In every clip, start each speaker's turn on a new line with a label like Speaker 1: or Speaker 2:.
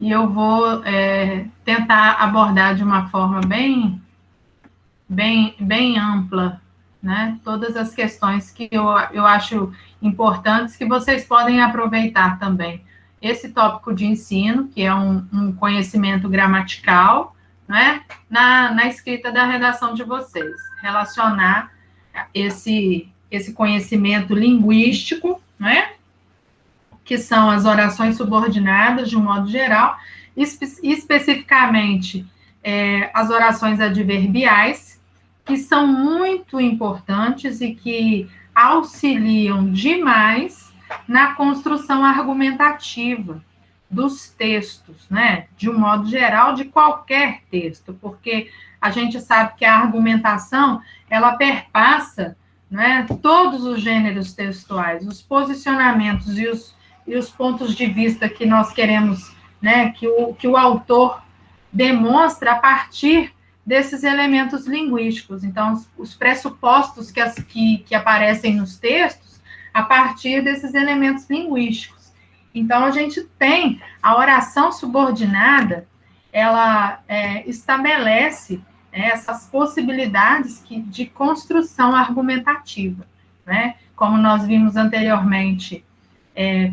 Speaker 1: e eu vou tentar abordar de uma forma bem ampla, né? Todas as questões que eu acho importantes que vocês podem aproveitar também. Esse tópico de ensino, que é um conhecimento gramatical, né? Na escrita da redação de vocês. Relacionar esse conhecimento linguístico, né? Que são as orações subordinadas, de um modo geral, especificamente as orações adverbiais, que são muito importantes e que auxiliam demais na construção argumentativa dos textos, né? De um modo geral, de qualquer texto, porque a gente sabe que a argumentação, ela perpassa, né, todos os gêneros textuais, os posicionamentos e os pontos de vista que nós queremos, né, que o autor demonstra a partir desses elementos linguísticos. Então, os pressupostos que aparecem nos textos a partir desses elementos linguísticos. Então, a gente tem a oração subordinada, ela estabelece essas possibilidades de construção argumentativa, né? Como nós vimos anteriormente,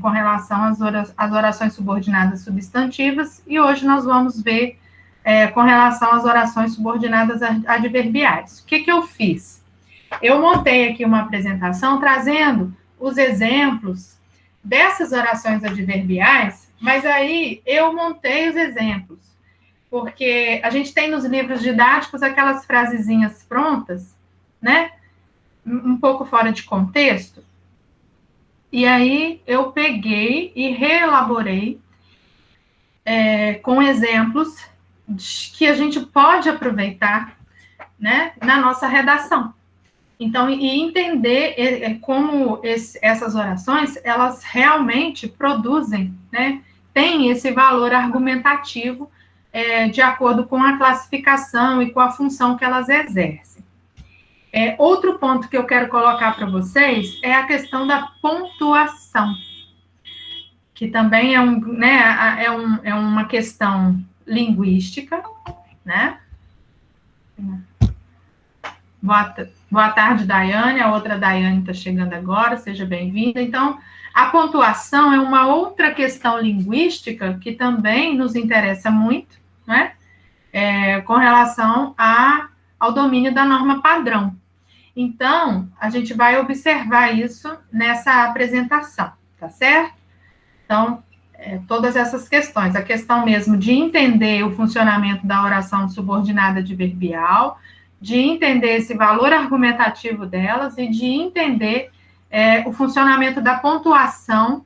Speaker 1: com relação às orações subordinadas substantivas, e hoje nós vamos ver com relação às orações subordinadas adverbiais. O que eu fiz? Eu montei aqui uma apresentação trazendo os exemplos dessas orações adverbiais, mas aí eu montei os exemplos, porque a gente tem nos livros didáticos aquelas frasezinhas prontas, né? Um pouco fora de contexto. E aí eu peguei e reelaborei com exemplos que a gente pode aproveitar, né, na nossa redação. Então, e entender como essas orações, elas realmente produzem, né, tem esse valor argumentativo de acordo com a classificação e com a função que elas exercem. Outro ponto que eu quero colocar para vocês é a questão da pontuação, que também é uma questão linguística, né? Boa tarde, Daiane. A outra Daiane está chegando agora, seja bem-vinda. Então, a pontuação é uma outra questão linguística que também nos interessa muito, né? Com relação ao domínio da norma padrão. Então, a gente vai observar isso nessa apresentação, tá certo? Então, todas essas questões, a questão mesmo de entender o funcionamento da oração subordinada adverbial, de entender esse valor argumentativo delas e de entender o funcionamento da pontuação,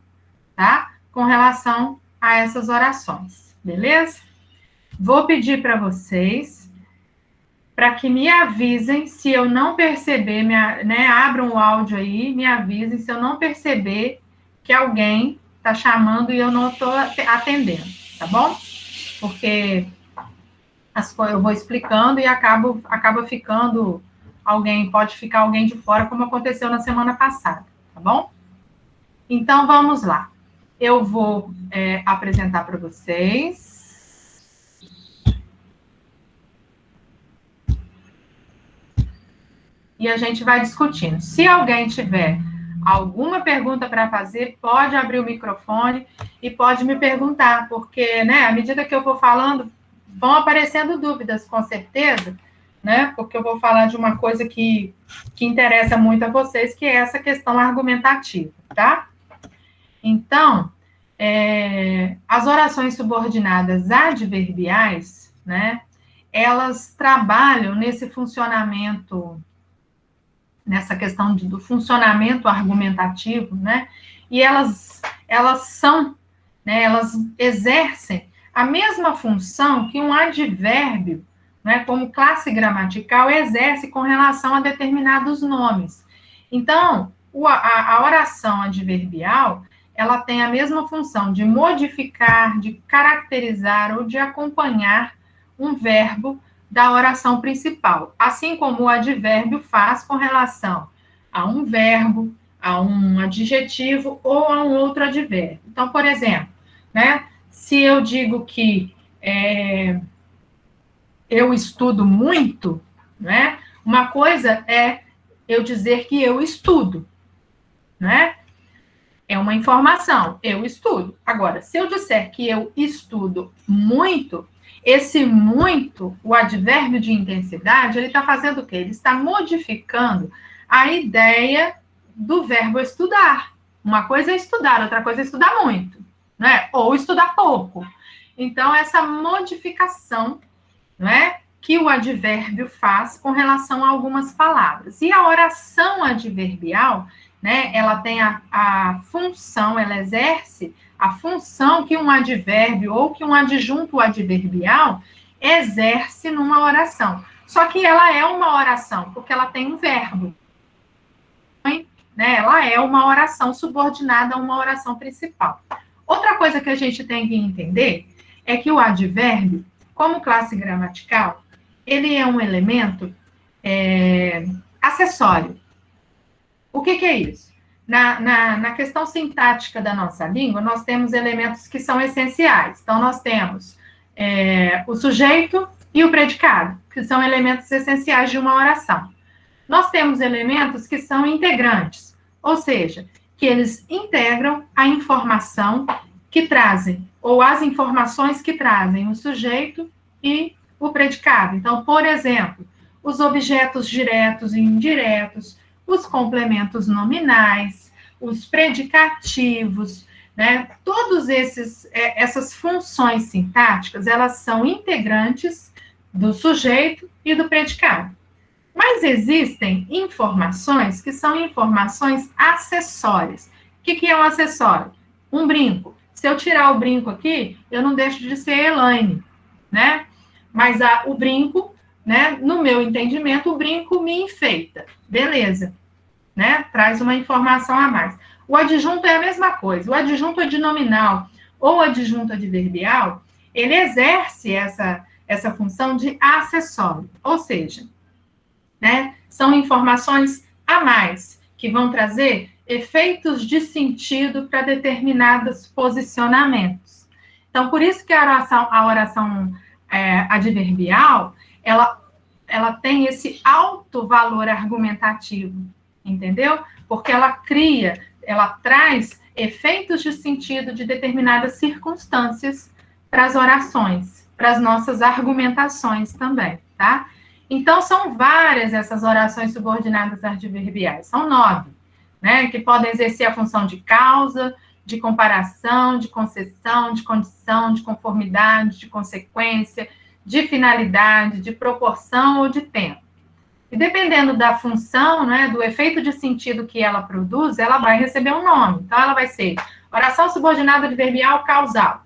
Speaker 1: tá? Com relação a essas orações, beleza? Vou pedir para vocês para que me avisem se eu não perceber, abram o áudio aí, me avisem se eu não perceber que alguém está chamando e eu não estou atendendo, tá bom? Porque eu vou explicando e acaba ficando pode ficar alguém de fora, como aconteceu na semana passada, tá bom? Então, vamos lá. Eu vou apresentar para vocês. E a gente vai discutindo. Se alguém tiver alguma pergunta para fazer, pode abrir o microfone e pode me perguntar, porque, né, à medida que eu vou falando, vão aparecendo dúvidas, com certeza, né, porque eu vou falar de uma coisa que interessa muito a vocês, que é essa questão argumentativa, tá? Então, as orações subordinadas adverbiais, né, elas trabalham nesse funcionamento, nessa questão do funcionamento argumentativo, né? E elas são, né? Elas exercem a mesma função que um advérbio, né? Como classe gramatical exerce com relação a determinados nomes. Então, a oração adverbial, ela tem a mesma função de modificar, de caracterizar ou de acompanhar um verbo da oração principal, assim como o advérbio faz com relação a um verbo, a um adjetivo ou a um outro advérbio. Então, por exemplo, né, se eu digo que eu estudo muito, né? Uma coisa é eu dizer que eu estudo, né? É uma informação, eu estudo. Agora, se eu disser que eu estudo muito, esse muito, o advérbio de intensidade, ele está fazendo o quê? Ele está modificando a ideia do verbo estudar. Uma coisa é estudar, outra coisa é estudar muito, né? Ou estudar pouco. Então, essa modificação, né, que o advérbio faz com relação a algumas palavras. E a oração adverbial, né, ela tem a função, ela exerce a função que um advérbio ou que um adjunto adverbial exerce numa oração. Só que ela é uma oração, porque ela tem um verbo. Né? Ela é uma oração subordinada a uma oração principal. Outra coisa que a gente tem que entender é que o advérbio, como classe gramatical, ele é um elemento acessório. O que é isso? Na questão sintática da nossa língua, nós temos elementos que são essenciais. Então, nós temos o sujeito e o predicado, que são elementos essenciais de uma oração. Nós temos elementos que são integrantes, ou seja, que eles integram a informação que trazem, ou as informações que trazem o sujeito e o predicado. Então, por exemplo, os objetos diretos e indiretos, os complementos nominais, os predicativos, né? Todos essas funções sintáticas, elas são integrantes do sujeito e do predicado. Mas existem informações que são informações acessórias. O que é um acessório? Um brinco. Se eu tirar o brinco aqui, eu não deixo de ser Elaine, né? Mas o brinco, né, no meu entendimento, o brinco me enfeita. Beleza, né? Traz uma informação a mais. O adjunto é a mesma coisa. O adjunto adnominal ou adjunto adverbial, ele exerce essa função de acessório. Ou seja, né, são informações a mais, que vão trazer efeitos de sentido para determinados posicionamentos. Então, por isso que a oração adverbial, ela tem esse alto valor argumentativo, entendeu? Porque ela traz efeitos de sentido de determinadas circunstâncias para as orações, para as nossas argumentações também, tá? Então, são várias essas orações subordinadas adverbiais, são 9, né? Que podem exercer a função de causa, de comparação, de concessão, de condição, de conformidade, de consequência, de finalidade, de proporção ou de tempo. E dependendo da função, né, do efeito de sentido que ela produz, ela vai receber um nome. Então, ela vai ser oração subordinada adverbial causal,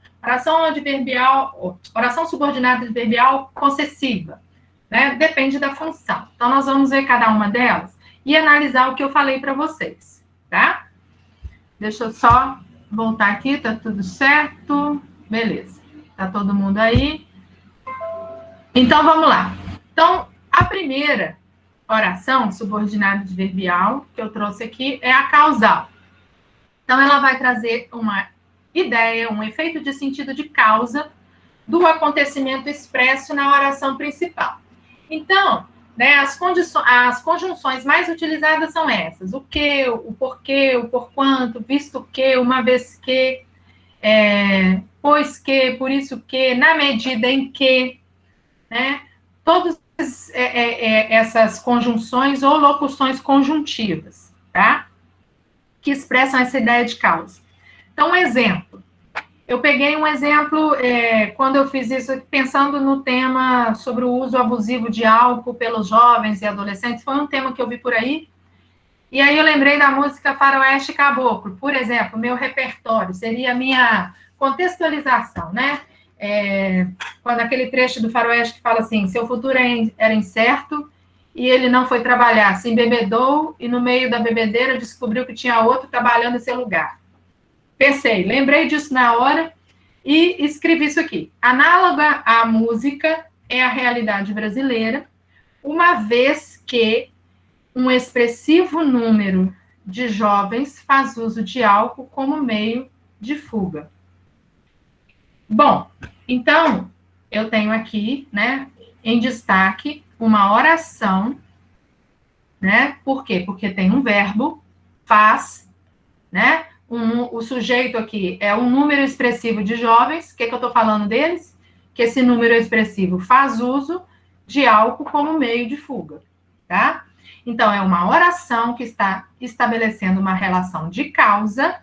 Speaker 1: oração subordinada adverbial concessiva, né? Depende da função. Então, nós vamos ver cada uma delas e analisar o que eu falei para vocês, tá? Deixa eu só voltar aqui, tá tudo certo? Beleza. Tá todo mundo aí? Então, vamos lá. Então, a primeira oração subordinada adverbial que eu trouxe aqui é a causal. Então, ela vai trazer uma ideia, um efeito de sentido de causa do acontecimento expresso na oração principal. Então, né, as conjunções mais utilizadas são essas: o que, o porquê, o porquanto, visto que, uma vez que, pois que, por isso que, na medida em que, né? Todas essas conjunções ou locuções conjuntivas, tá? Que expressam essa ideia de causa. Então, um exemplo. Eu peguei um exemplo quando eu fiz isso, pensando no tema sobre o uso abusivo de álcool pelos jovens e adolescentes. Foi um tema que eu vi por aí. E aí eu lembrei da música Faroeste Caboclo. Por exemplo, meu repertório seria a minha contextualização, né? Quando aquele trecho do Faroeste que fala assim: seu futuro era incerto e ele não foi trabalhar, se embebedou e no meio da bebedeira descobriu que tinha outro trabalhando em seu lugar. Lembrei disso na hora e escrevi isso aqui. Análoga à música é a realidade brasileira, uma vez que um expressivo número de jovens faz uso de álcool como meio de fuga. Bom, então, eu tenho aqui, né, em destaque, uma oração, né? Por quê? Porque tem um verbo, faz, né? O sujeito aqui é um número expressivo de jovens. O que eu estou falando deles? Que esse número expressivo faz uso de álcool como meio de fuga, tá? Então, é uma oração que está estabelecendo uma relação de causa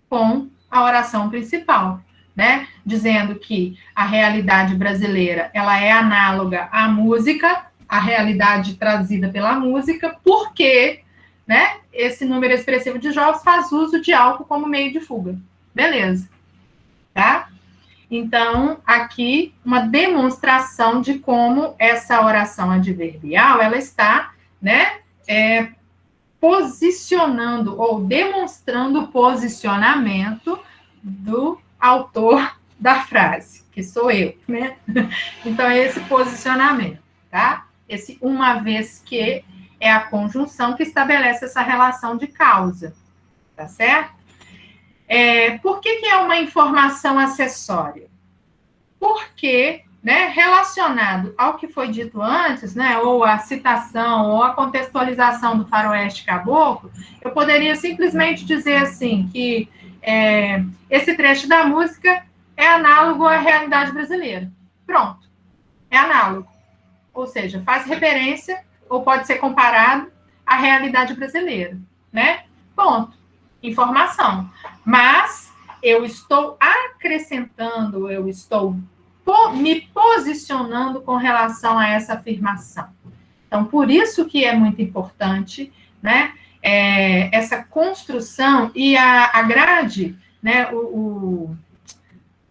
Speaker 1: com a oração principal, né? Dizendo que a realidade brasileira, ela é análoga à música, a realidade trazida pela música, porque, né, esse número expressivo de jovens faz uso de álcool como meio de fuga. Beleza, tá? Então, aqui, uma demonstração de como essa oração adverbial, ela está, né, posicionando ou demonstrando o posicionamento do autor da frase, que sou eu, né? Então, é esse posicionamento, tá? Esse uma vez que é a conjunção que estabelece essa relação de causa, tá certo? Por que é uma informação acessória? Porque, né, relacionado ao que foi dito antes, né, ou a citação, ou a contextualização do faroeste caboclo, eu poderia simplesmente dizer assim, que esse trecho da música é análogo à realidade brasileira. Pronto, é análogo. Ou seja, faz referência, ou pode ser comparado à realidade brasileira, né? Ponto. Informação. Mas eu estou acrescentando, eu estou me posicionando com relação a essa afirmação. Então, por isso que é muito importante, né, essa construção e a grade, né,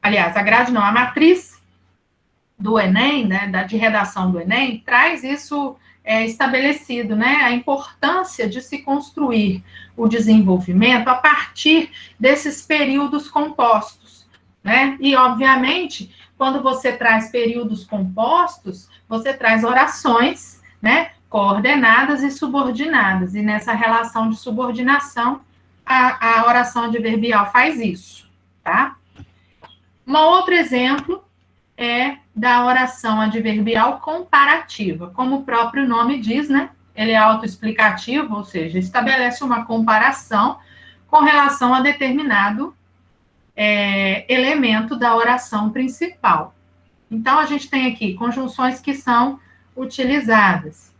Speaker 1: aliás, a grade não, a matriz do Enem, né, de redação do Enem, traz isso estabelecido, né, a importância de se construir o desenvolvimento a partir desses períodos compostos, né, e, obviamente, quando você traz períodos compostos, você traz orações, né, coordenadas e subordinadas, e nessa relação de subordinação, a oração adverbial faz isso, tá? Um outro exemplo é da oração adverbial comparativa. Como o próprio nome diz, né? Ele é autoexplicativo, ou seja, estabelece uma comparação com relação a determinado elemento da oração principal. Então, a gente tem aqui conjunções que são utilizadas.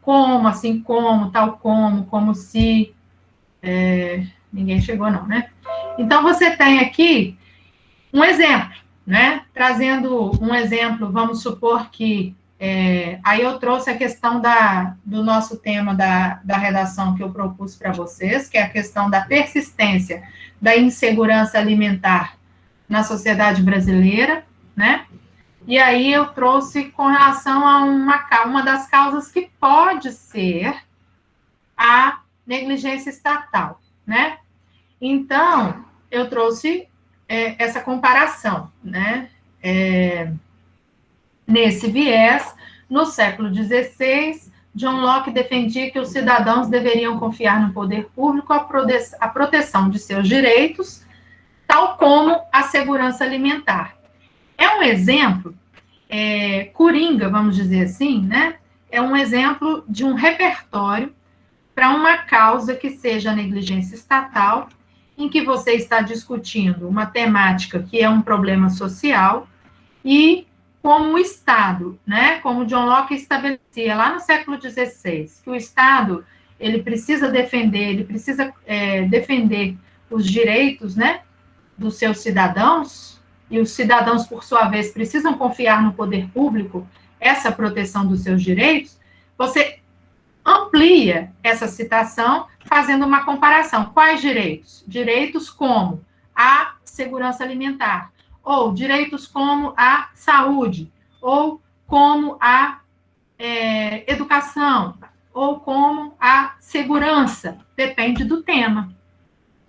Speaker 1: Como, assim como, tal como se. Ninguém chegou, não, né? Então, você tem aqui um exemplo, né? Trazendo um exemplo, vamos supor que aí eu trouxe a questão do nosso tema da redação que eu propus para vocês, que é a questão da persistência da insegurança alimentar na sociedade brasileira, né? E aí eu trouxe com relação a uma das causas que pode ser a negligência estatal, né? Então, eu trouxe essa comparação, né? Nesse viés, no século XVI, John Locke defendia que os cidadãos deveriam confiar no poder público a proteção de seus direitos, tal como a segurança alimentar. É um exemplo coringa, vamos dizer assim, né? É um exemplo de um repertório para uma causa que seja a negligência estatal, em que você está discutindo uma temática que é um problema social e como o Estado, né, como John Locke estabelecia lá no século XVI, que o Estado ele precisa defender os direitos, né, dos seus cidadãos, e os cidadãos, por sua vez, precisam confiar no poder público essa proteção dos seus direitos, você amplia essa citação fazendo uma comparação. Quais direitos? Direitos como a segurança alimentar, ou direitos como a saúde, ou como a educação, ou como a segurança. Depende do tema.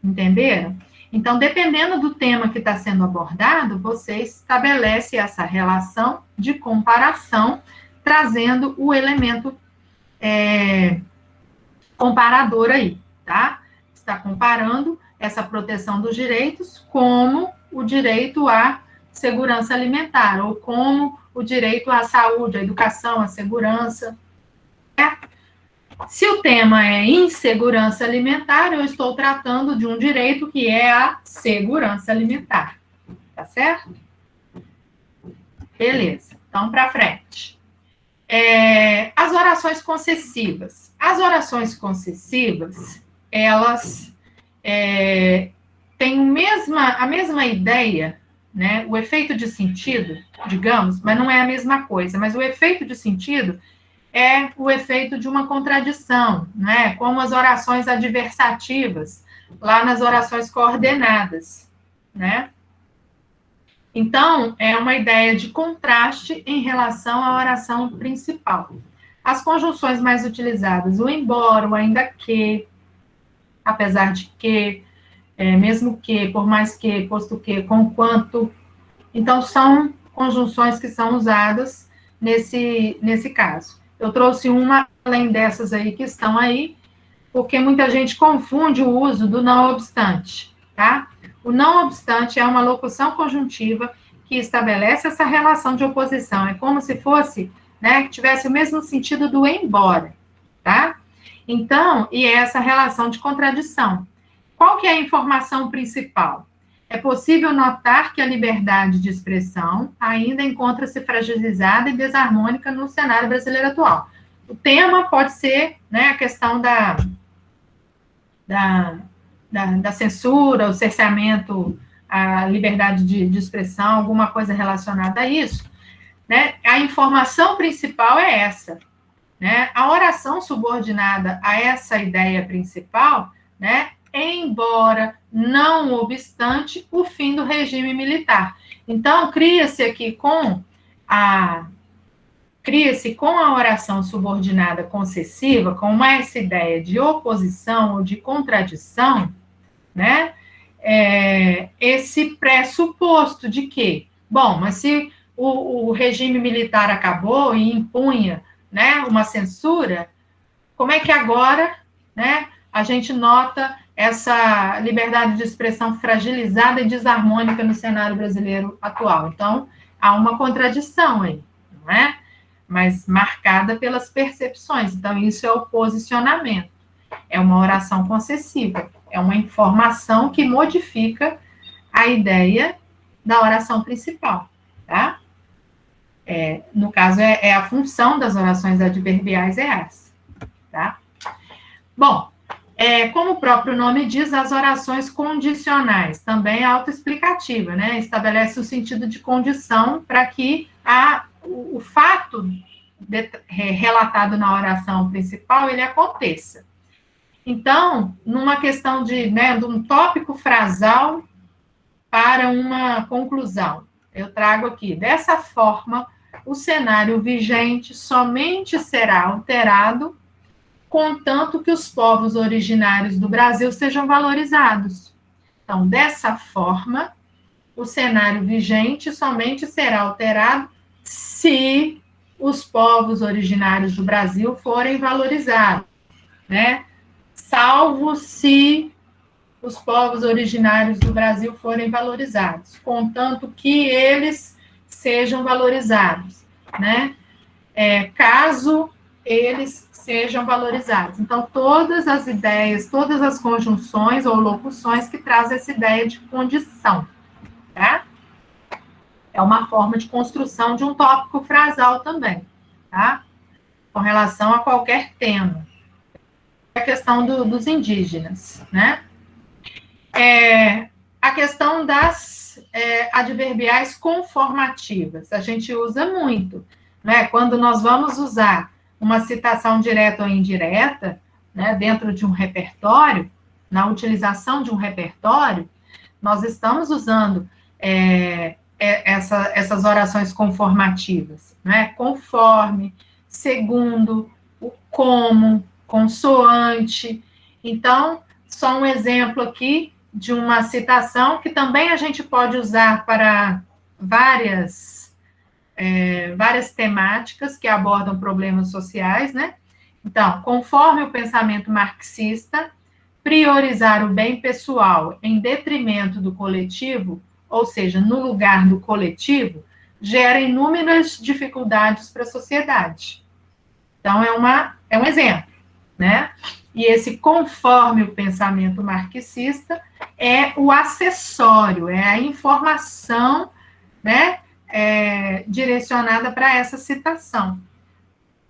Speaker 1: Entenderam? Então, dependendo do tema que está sendo abordado, você estabelece essa relação de comparação, trazendo o elemento comparador aí, tá? Está comparando essa proteção dos direitos, como o direito à segurança alimentar, ou como o direito à saúde, à educação, à segurança. Se o tema é insegurança alimentar, eu estou tratando de um direito que é a segurança alimentar. Tá certo? Beleza. Então, para frente. As orações concessivas. As orações concessivas, elas têm a mesma ideia, né? O efeito de sentido, digamos, mas não é a mesma coisa. Mas o efeito de sentido é o efeito de uma contradição, né? Como as orações adversativas, lá nas orações coordenadas, né? Então, é uma ideia de contraste em relação à oração principal. As conjunções mais utilizadas, o embora, o ainda que, apesar de que, mesmo que, por mais que, posto que, conquanto. Então, são conjunções que são usadas nesse caso. Eu trouxe uma além dessas aí que estão aí, porque muita gente confunde o uso do não obstante, tá? O não obstante é uma locução conjuntiva que estabelece essa relação de oposição. É como se fosse, né, que tivesse o mesmo sentido do embora, tá? Então, e é essa relação de contradição. Qual que é a informação principal? É possível notar que a liberdade de expressão ainda encontra-se fragilizada e desarmônica no cenário brasileiro atual. O tema pode ser, né, a questão da censura, o cerceamento à liberdade de expressão, alguma coisa relacionada a isso, né? A informação principal é essa, né? A oração subordinada a essa ideia principal, né? Embora, não obstante, o fim do regime militar. Então, cria-se com a oração subordinada concessiva, com essa ideia de oposição ou de contradição, né? Esse pressuposto de que, bom, mas se o regime militar acabou e impunha, né, uma censura, como é que agora, né, a gente nota essa liberdade de expressão fragilizada e desarmônica no cenário brasileiro atual? Então, há uma contradição aí, não é? Mas marcada pelas percepções. Então, isso é o posicionamento. É uma oração concessiva. É uma informação que modifica a ideia da oração principal, tá? No caso, a função das orações adverbiais é essa, tá? Bom, como o próprio nome diz, as orações condicionais, também é autoexplicativa, né? Estabelece o sentido de condição para que o fato relatado na oração principal, ele aconteça. Então, numa questão de um tópico frasal para uma conclusão, eu trago aqui, dessa forma, o cenário vigente somente será alterado contanto que os povos originários do Brasil sejam valorizados. Então, dessa forma, o cenário vigente somente será alterado se os povos originários do Brasil forem valorizados, né? Salvo se os povos originários do Brasil forem valorizados, contanto que eles sejam valorizados, né? Caso eles sejam valorizados. Então, todas as ideias, todas as conjunções ou locuções que trazem essa ideia de condição, tá? É uma forma de construção de um tópico frasal também, tá? Com relação a qualquer tema. A questão dos indígenas, né? A questão das adverbiais conformativas, a gente usa muito, né? Quando nós vamos usar uma citação direta ou indireta, né, dentro de um repertório, na utilização de um repertório, nós estamos usando essas orações conformativas, né? Conforme, segundo, o como, consoante. Então, só um exemplo aqui de uma citação que também a gente pode usar para várias temáticas que abordam problemas sociais, né? Então, conforme o pensamento marxista, priorizar o bem pessoal em detrimento do coletivo, ou seja, no lugar do coletivo, gera inúmeras dificuldades para a sociedade. Então, é um exemplo, né? E esse, conforme o pensamento marxista, é o acessório, é a informação, né, direcionada para essa citação.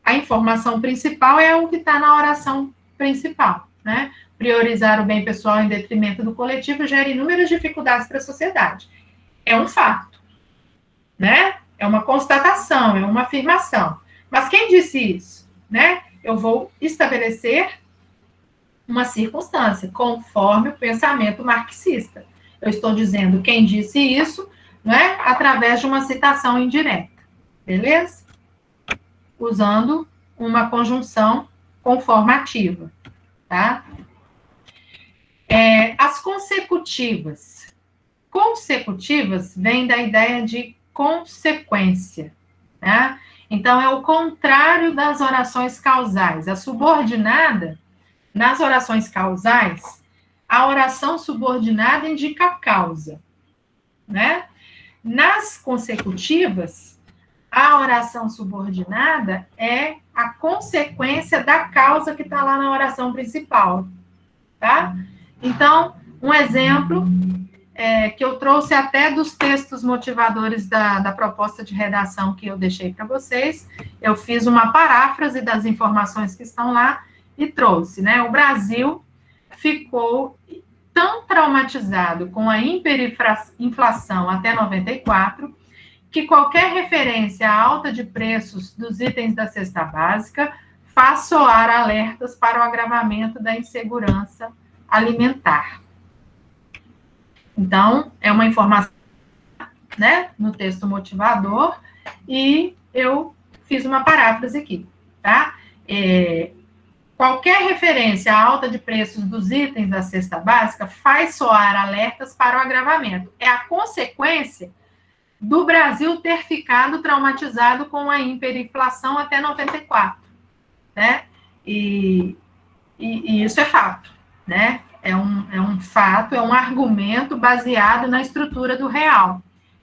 Speaker 1: A informação principal é o que está na oração principal, né? Priorizar o bem pessoal em detrimento do coletivo gera inúmeras dificuldades para a sociedade. É um fato, né? É uma constatação, é uma afirmação. Mas quem disse isso, né? Eu vou estabelecer uma circunstância, conforme o pensamento marxista. Eu estou dizendo quem disse isso, né? Através de uma citação indireta, beleza? Usando uma conjunção conformativa, tá? As consecutivas. Consecutivas vem da ideia de consequência, né? Então, é o contrário das orações causais. A subordinada, nas orações causais, a oração subordinada indica a causa, né? Nas consecutivas, a oração subordinada é a consequência da causa que está lá na oração principal, tá? Então, um exemplo que eu trouxe até dos textos motivadores da proposta de redação que eu deixei para vocês, eu fiz uma paráfrase das informações que estão lá e trouxe, né? O Brasil ficou tão traumatizado com a hiperinflação até 94, que qualquer referência à alta de preços dos itens da cesta básica faz soar alertas para o agravamento da insegurança alimentar. Então, é uma informação, né, no texto motivador, e eu fiz uma paráfrase aqui, tá? Qualquer referência à alta de preços dos itens da cesta básica faz soar alertas para o agravamento. É a consequência do Brasil ter ficado traumatizado com a hiperinflação até 94, né? E isso é fato, né? É um fato, é um argumento baseado na estrutura do real.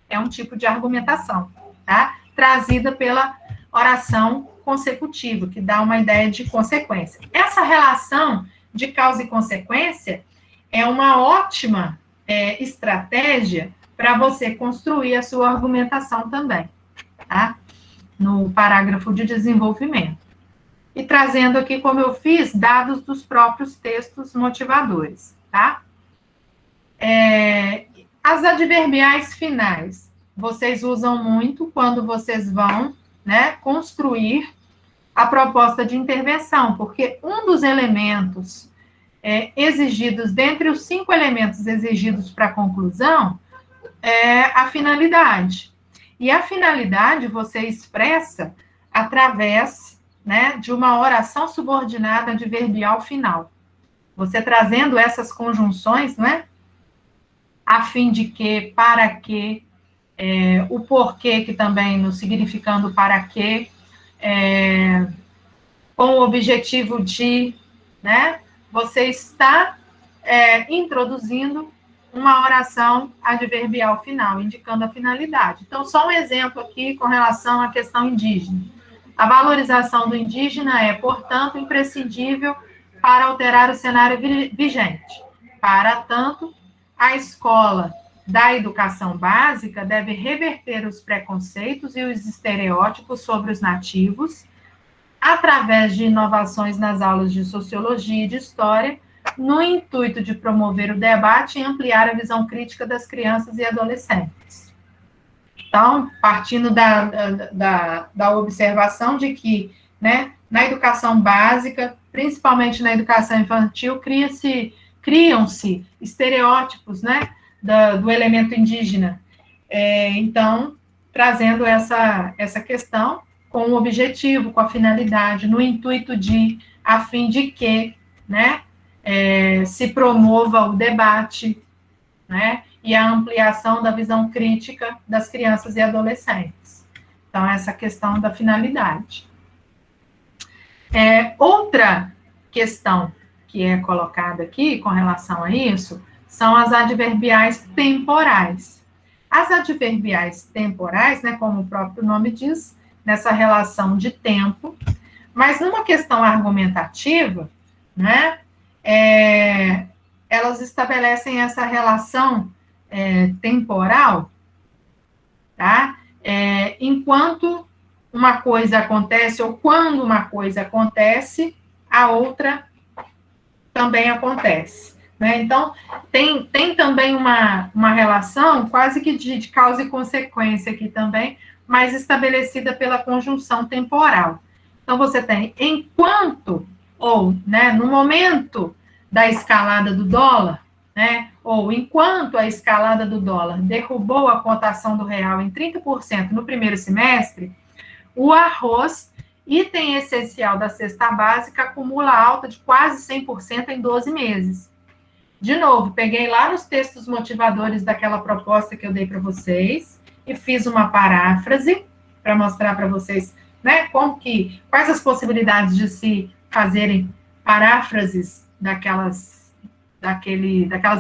Speaker 1: É um tipo de argumentação, tá? Trazida pela oração consecutiva, que dá uma ideia de consequência. Essa relação de causa e consequência é uma ótima estratégia para você construir a sua argumentação também, tá? No parágrafo de desenvolvimento. E trazendo aqui, como eu fiz, dados dos próprios textos motivadores, tá? As adverbiais finais, vocês usam muito quando vocês vão, né, construir a proposta de intervenção, porque um dos elementos exigidos, dentre os 5 elementos exigidos para a conclusão, é a finalidade. E a finalidade você expressa através, né, de uma oração subordinada adverbial final. Você trazendo essas conjunções, né? A fim de que, para que, o porquê, que também no significando para que, com o objetivo de, né? Você está introduzindo uma oração adverbial final, indicando a finalidade. Então, só um exemplo aqui com relação à questão indígena. A valorização do indígena é, portanto, imprescindível para alterar o cenário vigente. Para tanto, a escola da educação básica deve reverter os preconceitos e os estereótipos sobre os nativos, através de inovações nas aulas de sociologia e de história, no intuito de promover o debate e ampliar a visão crítica das crianças e adolescentes. Então, partindo da observação de que, né, na educação básica, principalmente na educação infantil, criam-se estereótipos, né, do elemento indígena. Então, trazendo essa questão com o objetivo, com a finalidade, no intuito de, a fim de que, né, se promova o debate, né, e a ampliação da visão crítica das crianças e adolescentes. Então, essa questão da finalidade. Outra questão que é colocado aqui com relação a isso são as adverbiais temporais. As adverbiais temporais, né, como o próprio nome diz, nessa relação de tempo, mas numa questão argumentativa, né, elas estabelecem essa relação temporal, tá? Enquanto uma coisa acontece, ou quando uma coisa acontece, a outra também acontece. Né? Então, tem também uma relação quase que de causa e consequência aqui também, mas estabelecida pela conjunção temporal. Então, você tem enquanto, ou né, no momento da escalada do dólar, né, ou enquanto a escalada do dólar derrubou a cotação do real em 30% no primeiro semestre, o arroz, item essencial da cesta básica, acumula alta de quase 100% em 12 meses. De novo, peguei lá nos textos motivadores daquela proposta que eu dei para vocês e fiz uma paráfrase para mostrar para vocês, né, quais as possibilidades de se fazerem paráfrases daquelas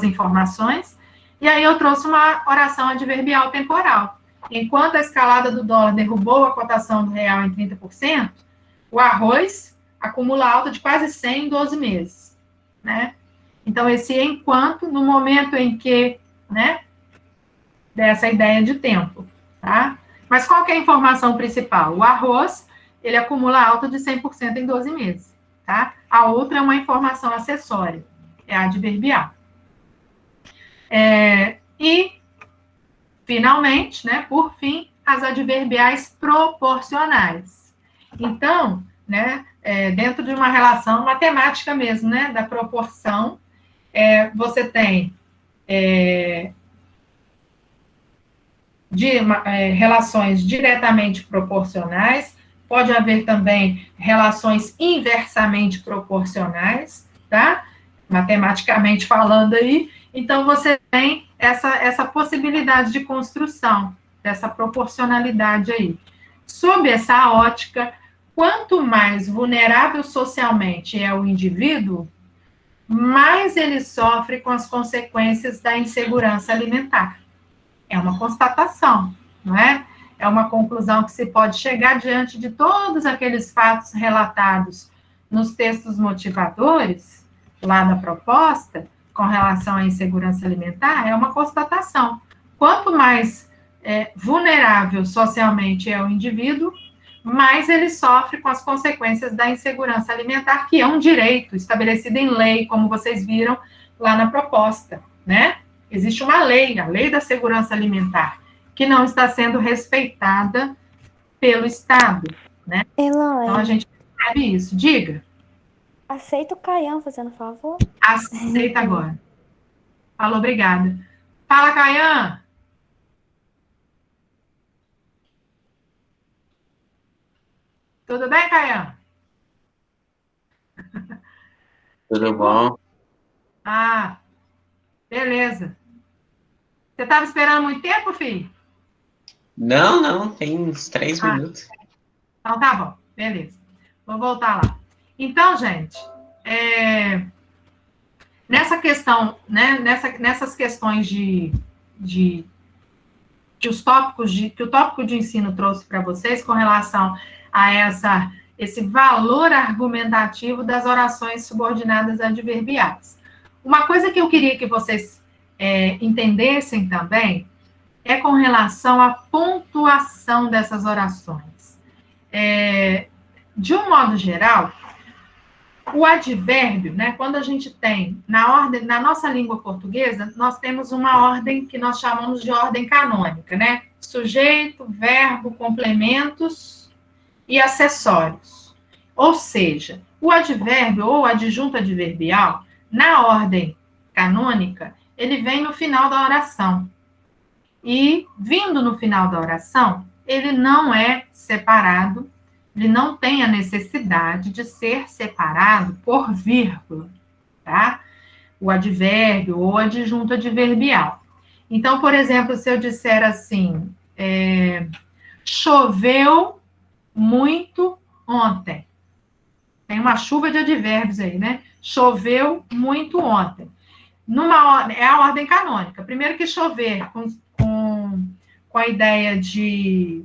Speaker 1: informações. E aí eu trouxe uma oração adverbial temporal. Enquanto a escalada do dólar derrubou a cotação do real em 30%, o arroz acumula alta de quase 100 em 12 meses, né? Então, esse enquanto, no momento em que, né, dessa ideia de tempo, tá? Mas qual que é a informação principal? O arroz, ele acumula alta de 100% em 12 meses, tá? A outra é uma informação acessória, é a adverbial. E, finalmente, né, por fim, as adverbiais proporcionais. Então, né, dentro de uma relação matemática mesmo, né, da proporção, você tem relações diretamente proporcionais, pode haver também relações inversamente proporcionais, tá? Matematicamente falando aí. Então, você tem essa possibilidade de construção, dessa proporcionalidade aí. Sob essa ótica, quanto mais vulnerável socialmente é o indivíduo, mais ele sofre com as consequências da insegurança alimentar. É uma constatação, não é? É uma conclusão que se pode chegar diante de todos aqueles fatos relatados nos textos motivadores, lá na proposta, com relação à insegurança alimentar, é uma constatação. Quanto mais vulnerável socialmente é o indivíduo, mais ele sofre com as consequências da insegurança alimentar, que é um direito estabelecido em lei, como vocês viram lá na proposta, né? Existe uma lei, a Lei da Segurança Alimentar, que não está sendo respeitada pelo Estado, né?
Speaker 2: Eloy,
Speaker 1: então, a gente sabe isso. Diga.
Speaker 2: Aceita o Caião, fazendo favor?
Speaker 1: Aceita agora. Falou, obrigada. Fala, Caian. Tudo bem, Caian?
Speaker 3: Tudo bom?
Speaker 1: Ah, beleza. Você estava esperando muito tempo, filho?
Speaker 3: Não, tem uns 3 minutos.
Speaker 1: Então tá bom, beleza. Vou voltar lá. Então, gente, nessa questão, né, nessas questões que o tópico de ensino trouxe para vocês com relação a esse valor argumentativo das orações subordinadas adverbiais. Uma coisa que eu queria que vocês entendessem também é com relação à pontuação dessas orações. De um modo geral, o advérbio, né, quando a gente tem, na nossa língua portuguesa, nós temos uma ordem que nós chamamos de ordem canônica, né? Sujeito, verbo, complementos e acessórios. Ou seja, o advérbio ou adjunto adverbial, na ordem canônica, ele vem no final da oração. E, vindo no final da oração, ele não é separado, ele não tem a necessidade de ser separado por vírgula, tá? O advérbio ou adjunto adverbial. Então, por exemplo, se eu disser assim, choveu muito ontem. Tem uma chuva de advérbios aí, né? Choveu muito ontem. É a ordem canônica. Primeiro que chover com a ideia de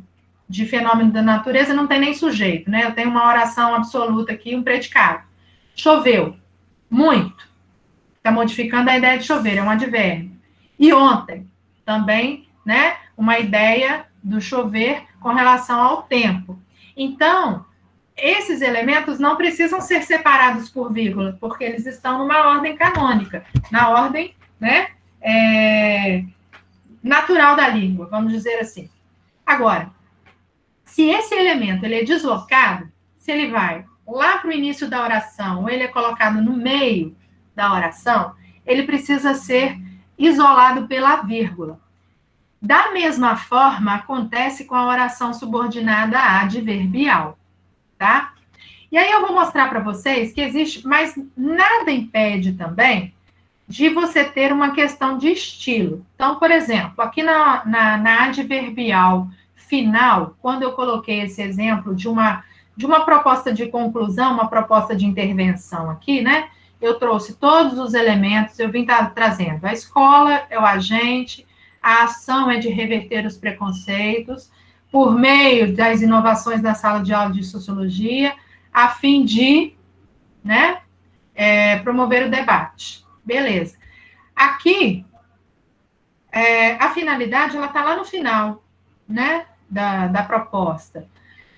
Speaker 1: fenômeno da natureza não tem nem sujeito, né? Eu tenho uma oração absoluta aqui, um predicado. Choveu muito. Está modificando a ideia de chover, é um advérbio. E ontem, também, né? Uma ideia do chover com relação ao tempo. Então, esses elementos não precisam ser separados por vírgula, porque eles estão numa ordem canônica, na ordem, né, natural da língua, vamos dizer assim. Agora, se esse elemento ele é deslocado, se ele vai lá para o início da oração, ou ele é colocado no meio da oração, ele precisa ser isolado pela vírgula. Da mesma forma, acontece com a oração subordinada adverbial, tá? E aí eu vou mostrar para vocês que existe, mas nada impede também de você ter uma questão de estilo. Então, por exemplo, aqui na adverbial final, quando eu coloquei esse exemplo de uma proposta de conclusão, uma proposta de intervenção aqui, né? Eu trouxe todos os elementos, eu vim trazendo. A escola é o agente, a ação é de reverter os preconceitos, por meio das inovações da sala de aula de sociologia, a fim de, né, promover o debate. Beleza. Aqui, a finalidade, ela está lá no final, né, da proposta.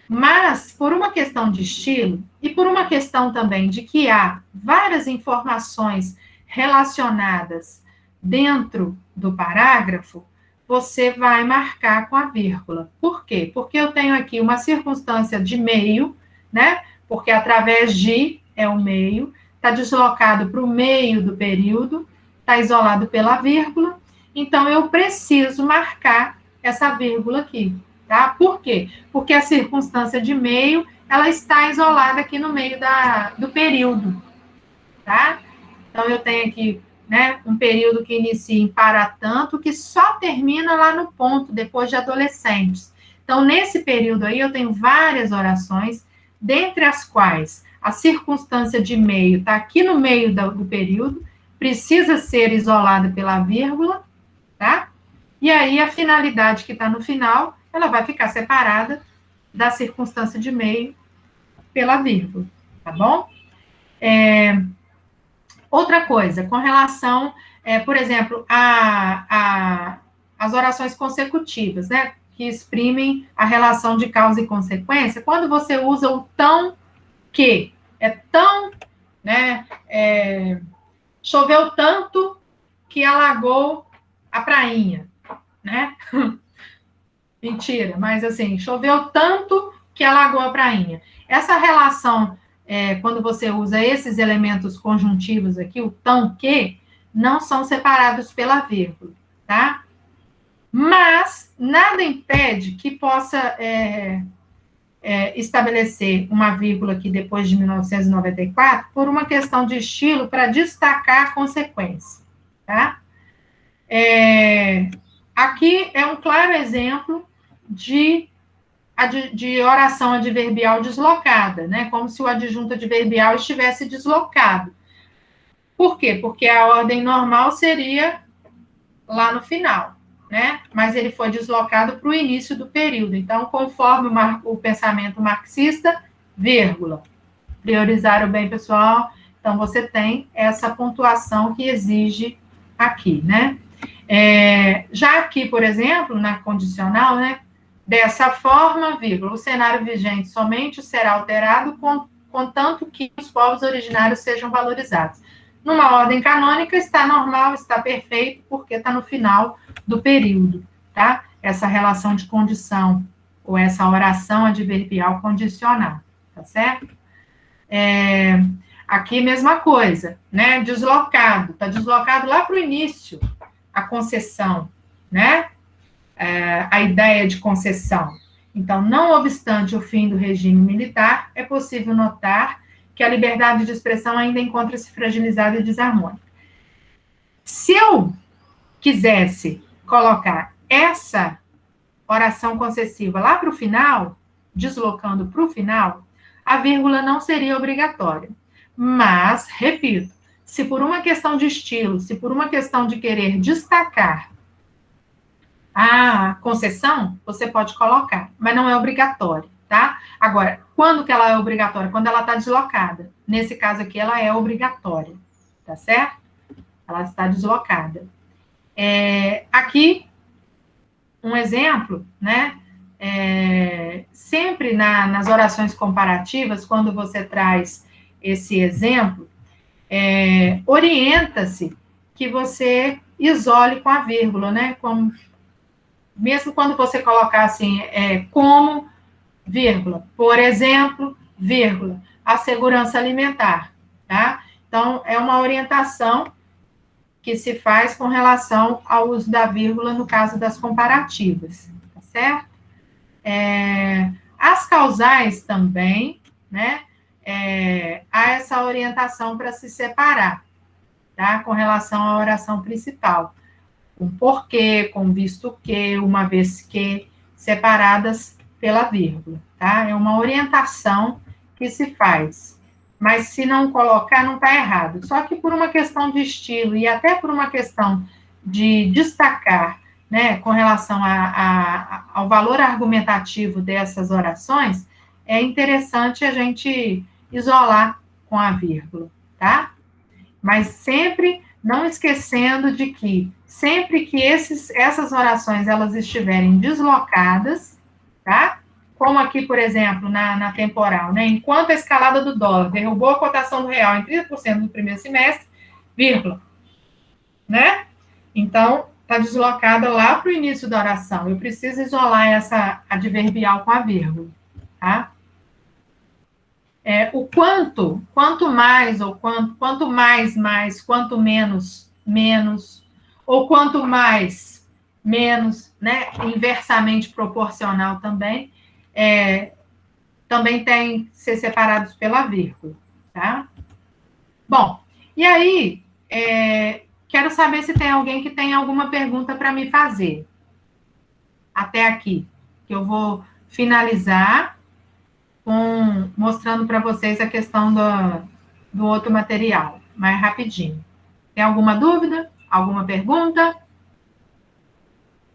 Speaker 1: Mas, por uma questão de estilo, e por uma questão também de que há várias informações relacionadas dentro do parágrafo, você vai marcar com a vírgula. Por quê? Porque eu tenho aqui uma circunstância de meio, né? Porque através de é o meio, está deslocado para o meio do período, está isolado pela vírgula, então eu preciso marcar essa vírgula aqui, tá? Por quê? Porque a circunstância de meio, ela está isolada aqui no meio do período, tá? Então eu tenho aqui, né, um período que inicia em para tanto, que só termina lá no ponto, depois de adolescentes. Então, nesse período aí, eu tenho várias orações, dentre as quais a circunstância de meio está aqui no meio do período, precisa ser isolada pela vírgula, tá? E aí, a finalidade que está no final, ela vai ficar separada da circunstância de meio pela vírgula, tá bom? Outra coisa, com relação, por exemplo, as orações consecutivas, né, que exprimem a relação de causa e consequência, quando você usa o tão que, tão, né, choveu tanto que alagou a prainha, né? Mentira, mas assim, choveu tanto que alagou a prainha. Essa relação, quando você usa esses elementos conjuntivos aqui, o tão que, não são separados pela vírgula, tá? Mas nada impede que possa estabelecer uma vírgula aqui depois de 1994 por uma questão de estilo para destacar a consequência, tá? Aqui é um claro exemplo de oração adverbial deslocada, né? Como se o adjunto adverbial estivesse deslocado. Por quê? Porque a ordem normal seria lá no final, né? Mas ele foi deslocado para o início do período. Então, conforme o pensamento marxista, vírgula. Priorizar o bem pessoal. Então, você tem essa pontuação que exige aqui, né? Já aqui, por exemplo, na condicional, né? Dessa forma, vírgula, o cenário vigente somente será alterado contanto que os povos originários sejam valorizados. Numa ordem canônica, está normal, está perfeito, porque está no final do período, tá? Essa relação de condição, ou essa oração adverbial condicional, tá certo? Aqui, mesma coisa, né? Deslocado, está deslocado lá para o início, a concessão, né? A ideia de concessão. Então, não obstante o fim do regime militar, é possível notar que a liberdade de expressão ainda encontra-se fragilizada e desarmônica. Se eu quisesse colocar essa oração concessiva lá para o final, deslocando para o final, a vírgula não seria obrigatória. Mas, repito, se por uma questão de estilo, se por uma questão de querer destacar a concessão, você pode colocar, mas não é obrigatório, tá? Agora, quando que ela é obrigatória? Quando ela está deslocada. Nesse caso aqui, ela é obrigatória, tá certo? Ela está deslocada. Aqui, um exemplo, né? Sempre nas orações comparativas, quando você traz esse exemplo, orienta-se que você isole com a vírgula, né? Mesmo quando você colocar assim, como, vírgula, por exemplo, vírgula, a segurança alimentar, tá? Então, é uma orientação que se faz com relação ao uso da vírgula no caso das comparativas, tá certo? As causais também, né? Há essa orientação para se separar, tá? Com relação à oração principal. Com porquê, com visto que, uma vez que, separadas pela vírgula, tá? É uma orientação que se faz. Mas se não colocar, não está errado. Só que por uma questão de estilo e até por uma questão de destacar, né, com relação ao valor argumentativo dessas orações, é interessante a gente isolar com a vírgula, tá? Mas sempre não esquecendo de que sempre que essas orações elas estiverem deslocadas, tá? Como aqui, por exemplo, na temporal, né? Enquanto a escalada do dólar derrubou a cotação do real em 30% no primeiro semestre, vírgula, né? Então, está deslocada lá para o início da oração. Eu preciso isolar essa adverbial com a vírgula, tá? O quanto mais, ou quanto mais, quanto menos, menos, ou quanto mais, menos, né? Inversamente proporcional também, também tem que ser separados pela vírgula, tá? Bom, e aí, quero saber se tem alguém que tem alguma pergunta para me fazer. Até aqui, que eu vou finalizar mostrando para vocês a questão do outro material, mais rapidinho. Tem alguma dúvida? Alguma pergunta?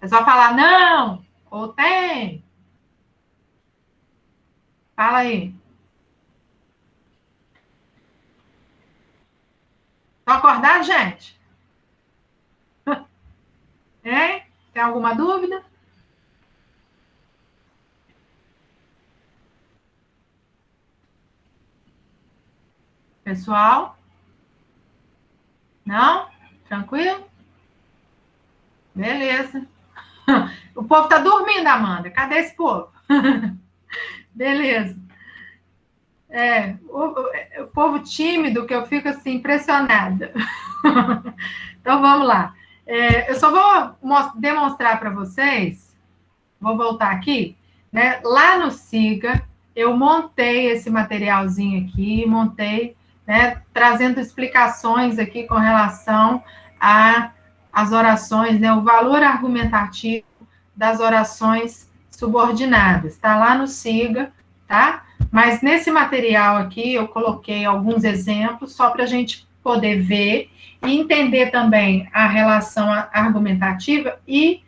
Speaker 1: É só falar não, ou tem. Fala aí. Estão acordados, gente? Tem alguma dúvida? Pessoal? Não? Tranquilo? Beleza. O povo está dormindo, Amanda. Cadê esse povo? Beleza. O povo tímido, que eu fico assim, impressionada. Então, vamos lá. Eu só vou demonstrar para vocês, vou voltar aqui, né? Lá no Siga, eu montei esse materialzinho aqui, montei, né, trazendo explicações aqui com relação às orações, né, o valor argumentativo das orações subordinadas. Está lá no Siga, tá? Mas nesse material aqui, eu coloquei alguns exemplos só para a gente poder ver e entender também a relação argumentativa e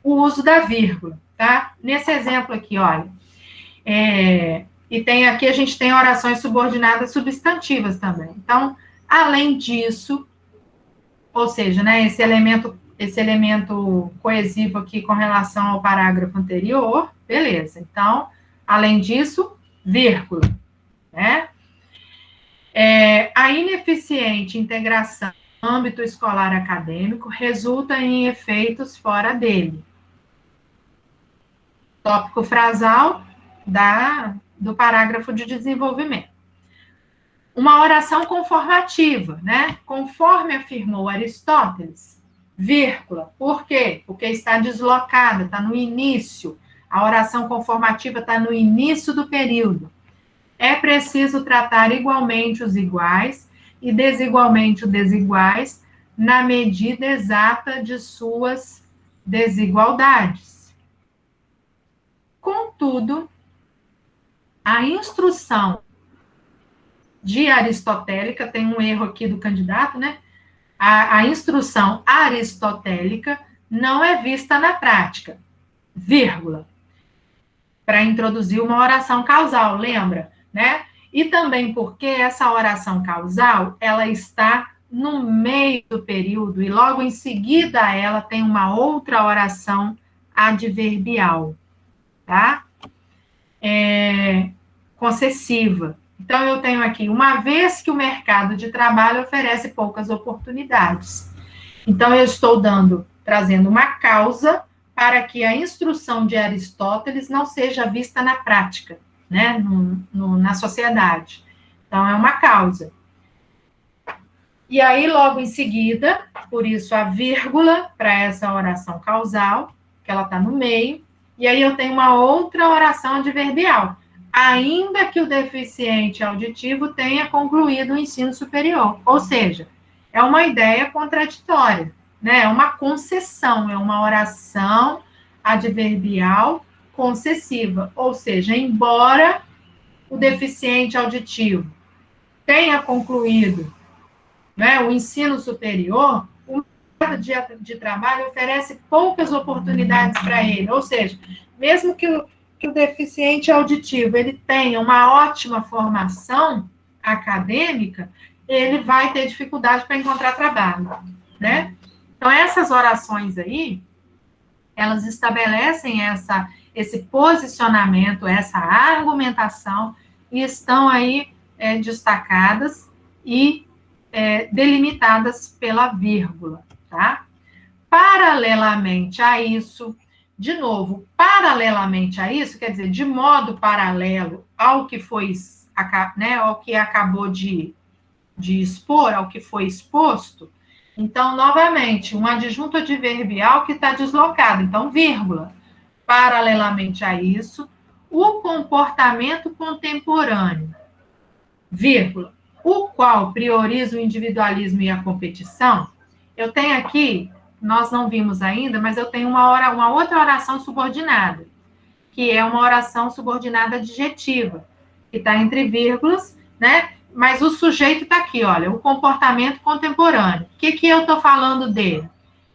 Speaker 1: o uso da vírgula, tá? Nesse exemplo aqui, olha, e tem aqui, a gente tem orações subordinadas substantivas também. Então, além disso, ou seja, né, esse elemento coesivo aqui com relação ao parágrafo anterior, beleza. Então, além disso, vírgula, né? A ineficiente integração no âmbito escolar acadêmico resulta em efeitos fora dele. Tópico frasal do parágrafo de desenvolvimento. Uma oração conformativa, né? Conforme afirmou Aristóteles, vírgula. Por quê? Porque está deslocada, está no início. A oração conformativa está no início do período. É preciso tratar igualmente os iguais e desigualmente os desiguais na medida exata de suas desigualdades. Contudo, a instrução de aristotélica, tem um erro aqui do candidato, né? A instrução aristotélica não é vista na prática, vírgula, para introduzir uma oração causal, lembra, né? E também porque essa oração causal, ela está no meio do período e logo em seguida ela tem uma outra oração adverbial, tá? Concessiva. Então, eu tenho aqui, uma vez que o mercado de trabalho oferece poucas oportunidades. Então, eu estou trazendo uma causa para que a instrução de Aristóteles não seja vista na prática, né, na sociedade. Então, é uma causa. E aí, logo em seguida, por isso a vírgula para essa oração causal, que ela está no meio, e aí eu tenho uma outra oração adverbial, ainda que o deficiente auditivo tenha concluído o ensino superior. Ou seja, é uma ideia contraditória, né? É uma concessão, é uma oração adverbial concessiva. Ou seja, embora o deficiente auditivo tenha concluído, né, o ensino superior, o mercado de trabalho oferece poucas oportunidades para ele. Ou seja, mesmo que o deficiente auditivo ele tenha uma ótima formação acadêmica, ele vai ter dificuldade para encontrar trabalho, né? Então, essas orações aí, elas estabelecem esse posicionamento, essa argumentação, e estão aí destacadas e delimitadas pela vírgula, tá? Paralelamente a isso, de novo, paralelamente a isso, quer dizer, de modo paralelo ao que foi, né, ao que acabou de expor, ao que foi exposto, então, novamente, um adjunto adverbial que está deslocado, então, vírgula. Paralelamente a isso, o comportamento contemporâneo, vírgula, o qual prioriza o individualismo e a competição. Eu tenho aqui, nós não vimos ainda, mas eu tenho uma outra oração subordinada, que é uma oração subordinada adjetiva, que está entre vírgulas, né? Mas o sujeito está aqui, olha, o comportamento contemporâneo. O que eu estou falando dele?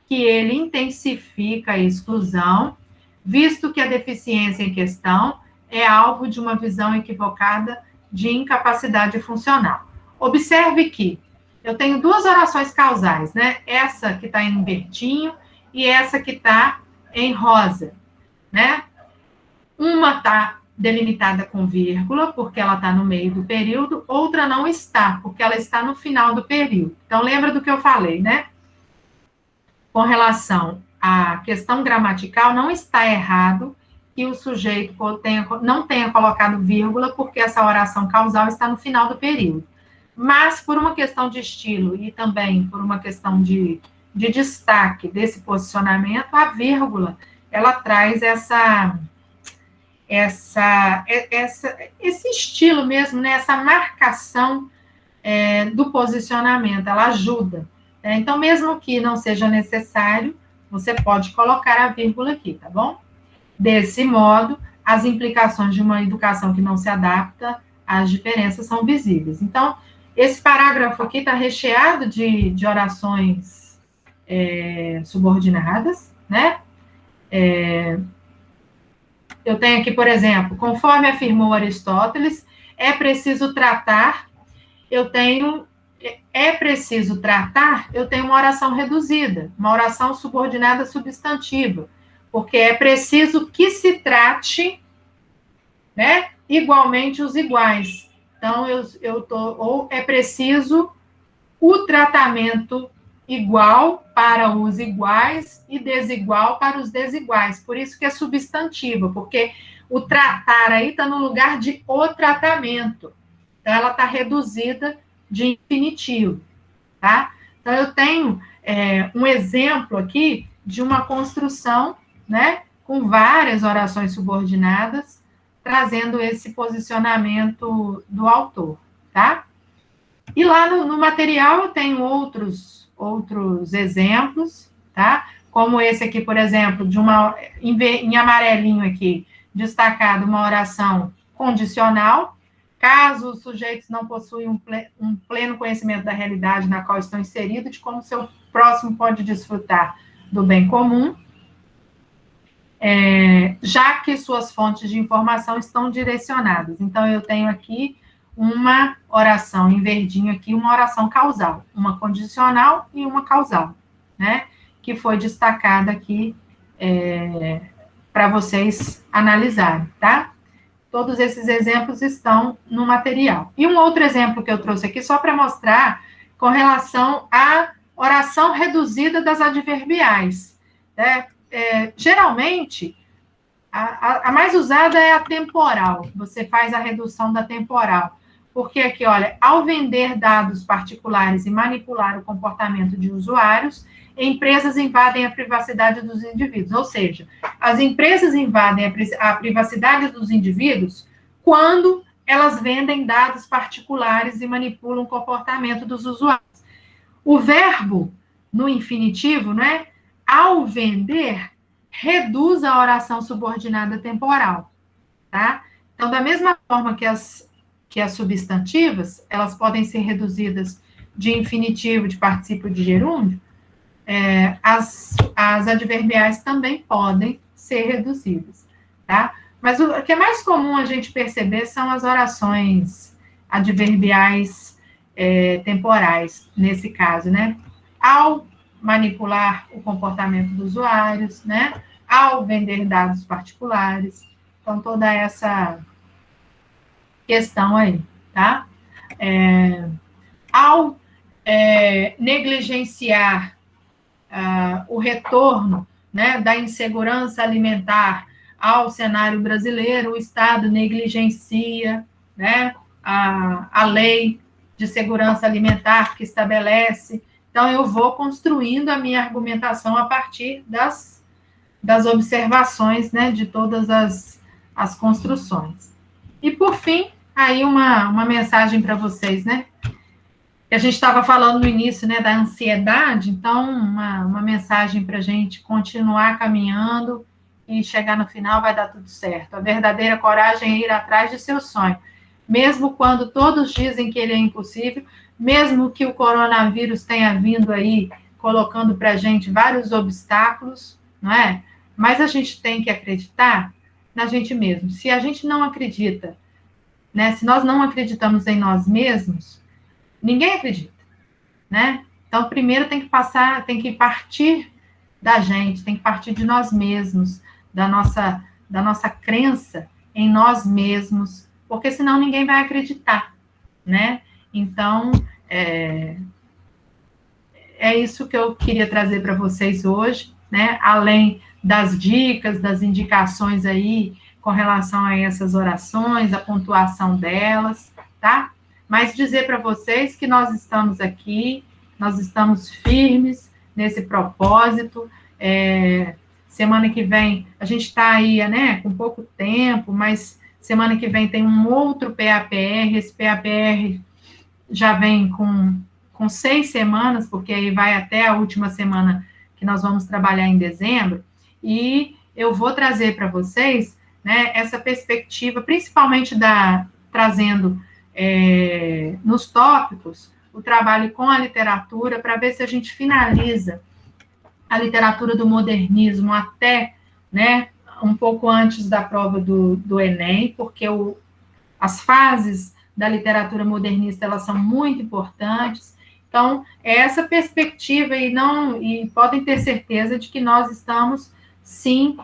Speaker 1: Que ele intensifica a exclusão, visto que a deficiência em questão é alvo de uma visão equivocada de incapacidade funcional. Observe que eu tenho duas orações causais, né? Essa que está em verdinho e essa que está em rosa, né? Uma está delimitada com vírgula, porque ela está no meio do período, outra não está, porque ela está no final do período. Então, lembra do que eu falei, né? Com relação à questão gramatical, não está errado que o sujeito não tenha colocado vírgula, porque essa oração causal está no final do período. Mas, por uma questão de estilo e também por uma questão de destaque desse posicionamento, a vírgula, ela traz esse estilo mesmo, né? Essa marcação do posicionamento, ela ajuda. Né? Então, mesmo que não seja necessário, você pode colocar a vírgula aqui, tá bom? Desse modo, as implicações de uma educação que não se adapta às diferenças são visíveis. Então, esse parágrafo aqui está recheado de orações subordinadas, né? Eu tenho aqui, por exemplo, conforme afirmou Aristóteles, eu tenho uma oração reduzida, uma oração subordinada substantiva, porque é preciso que se trate, né, igualmente os iguais. Então, ou é preciso o tratamento igual para os iguais e desigual para os desiguais. Por isso que é substantiva, porque o tratar aí está no lugar de o tratamento. Então, ela está reduzida de infinitivo, tá? Então, eu tenho um exemplo aqui de uma construção, né, com várias orações subordinadas, trazendo esse posicionamento do autor, tá? E lá no material eu tenho outros exemplos, tá? Como esse aqui, por exemplo, em amarelinho aqui, destacado uma oração condicional, caso os sujeitos não possuem um pleno conhecimento da realidade na qual estão inseridos, de como seu próximo pode desfrutar do bem comum, já que suas fontes de informação estão direcionadas. Então, eu tenho aqui uma oração em verdinho aqui, uma oração causal, uma condicional e uma causal, né? Que foi destacada aqui para vocês analisarem, tá? Todos esses exemplos estão no material. E um outro exemplo que eu trouxe aqui, só para mostrar, com relação à oração reduzida das adverbiais, né? Geralmente, a mais usada é a temporal. Você faz a redução da temporal. Porque aqui, olha, ao vender dados particulares e manipular o comportamento de usuários, empresas invadem a privacidade dos indivíduos. Ou seja, as empresas invadem a privacidade dos indivíduos quando elas vendem dados particulares e manipulam o comportamento dos usuários. O verbo no infinitivo, né? Ao vender, reduz a oração subordinada temporal, tá? Então, da mesma forma que as substantivas, elas podem ser reduzidas de infinitivo, de particípio, de gerúndio, as adverbiais também podem ser reduzidas, tá? Mas o que é mais comum a gente perceber são as orações adverbiais temporais, nesse caso, né? Ao manipular o comportamento dos usuários, né? Ao vender dados particulares. Então, toda essa questão aí, tá? Ao negligenciar o retorno, né, da insegurança alimentar ao cenário brasileiro, o Estado negligencia, né, a lei de segurança alimentar que estabelece. Então, eu vou construindo a minha argumentação a partir das observações, né, de todas as construções. E, por fim, aí uma mensagem para vocês, né? A gente estava falando no início, né, da ansiedade, então, uma mensagem para a gente continuar caminhando e chegar no final vai dar tudo certo. A verdadeira coragem é ir atrás de seu sonho, mesmo quando todos dizem que ele é impossível, mesmo que o coronavírus tenha vindo aí colocando para a gente vários obstáculos, não é? Mas a gente tem que acreditar na gente mesmo. Se a gente não acredita, né, se nós não acreditamos em nós mesmos, ninguém acredita, né? Então, primeiro tem que partir da gente, tem que partir de nós mesmos, da nossa crença em nós mesmos, porque senão ninguém vai acreditar, né? Então, é isso que eu queria trazer para vocês hoje, né? Além das dicas, das indicações aí com relação a essas orações, a pontuação delas, tá? Mas dizer para vocês que nós estamos aqui, nós estamos firmes nesse propósito. Semana que vem, a gente está aí, né, com pouco tempo, mas semana que vem tem um outro PAPR, esse PAPR já vem com 6 semanas, porque aí vai até a última semana que nós vamos trabalhar em dezembro, e eu vou trazer para vocês, né, essa perspectiva, principalmente trazendo nos tópicos, o trabalho com a literatura, para ver se a gente finaliza a literatura do modernismo até, né, um pouco antes da prova do Enem, porque as fases da literatura modernista, elas são muito importantes. Então, essa perspectiva, e podem ter certeza de que nós estamos, sim,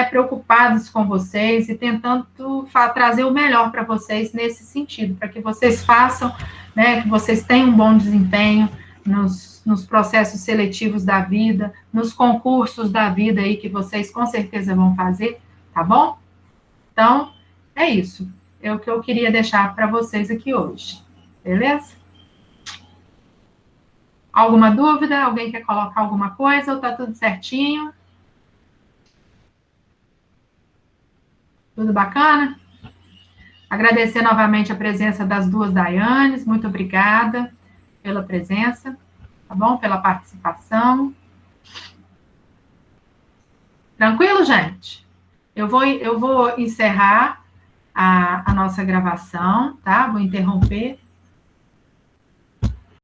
Speaker 1: preocupados com vocês e tentando trazer o melhor para vocês nesse sentido, para que vocês façam, né, que vocês tenham um bom desempenho nos processos seletivos da vida, nos concursos da vida aí que vocês com certeza vão fazer, tá bom? Então, é isso. É o que eu queria deixar para vocês aqui hoje. Beleza? Alguma dúvida? Alguém quer colocar alguma coisa ou tá tudo certinho? Tudo bacana? Agradecer novamente a presença das duas Daianes. Muito obrigada pela presença, tá bom? Pela participação. Tranquilo, gente? Eu vou encerrar a nossa gravação, tá? Vou interromper.